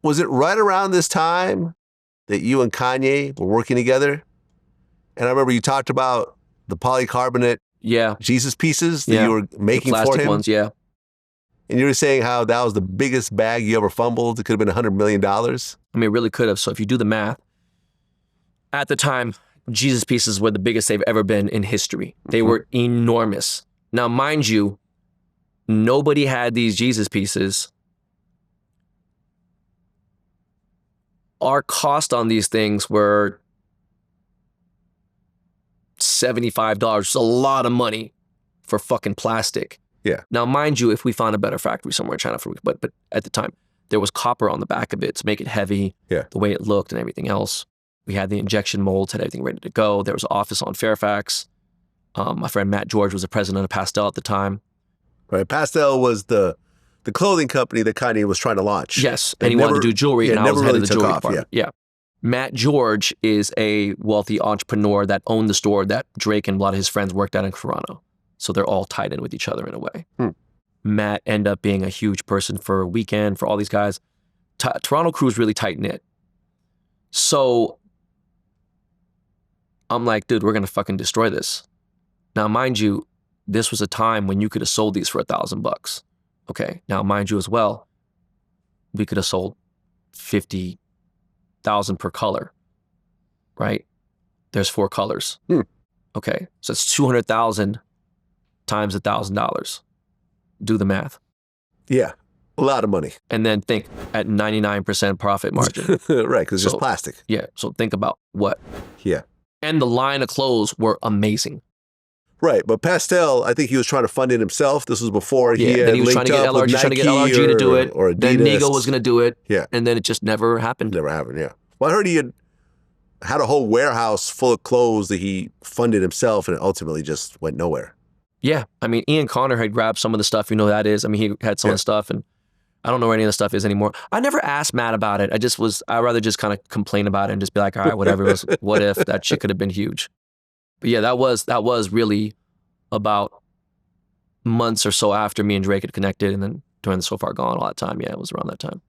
Was it right around this time that you and Kanye were working together? And I remember you talked about the polycarbonate Jesus pieces that you were making the for plastic him. Ones, yeah. And you were saying how that was the biggest bag you ever fumbled. It could have been $100 million. I mean, it really could have. So if you do the math, at the time, Jesus pieces were the biggest they've ever been in history. They were enormous. Now, mind you, nobody had these Jesus pieces. Our cost on these things were $75. It's a lot of money for fucking plastic. Yeah. Now, mind you, if we found a better factory somewhere in China, but at the time, there was copper on the back of it to make it heavy, the way it looked and everything else. We had the injection molds, had everything ready to go. There was an office on Fairfax. My friend Matt George was the president of Pastelle at the time. Right. Pastelle was the clothing company that Kanye was trying to launch. Yes, and he wanted to do jewelry, and I was head of the jewelry department. Yeah. Matt George is a wealthy entrepreneur that owned the store that Drake and a lot of his friends worked at in Toronto. So they're all tied in with each other in a way. Matt ended up being a huge person for Weekend, for all these guys. Toronto crew is really tight-knit. So I'm like, dude, we're going to fucking destroy this. Now, mind you, this was a time when you could have sold these for $1,000. Okay. Now, mind you as well, we could have sold 50,000 per color, right? There's 4 colors. Okay. So it's 200,000 times $1,000. Do the math. Yeah. A lot of money. And then think at 99% profit margin. Right. Because it's just plastic. Yeah. So think about what. Yeah. And the line of clothes were amazing. Right, but Pastelle, I think he was trying to fund it himself. This was before he had then he was trying to get LRG, trying to get LRG to do it. Or Adidas. Then Nigo was going to do it. Yeah. And then it just never happened. Never happened, yeah. Well, I heard he had a whole warehouse full of clothes that he funded himself, and it ultimately just went nowhere. Yeah. I mean, Ian Connor had grabbed some of the stuff, you know that is. I mean, he had some of the stuff, and I don't know where any of the stuff is anymore. I never asked Matt about it. I'd rather just kind of complain about it and just be like, all right, whatever. What if that shit could have been huge? But yeah, that was really about months or so after me and Drake had connected, and then during the So Far Gone all that time. Yeah, it was around that time.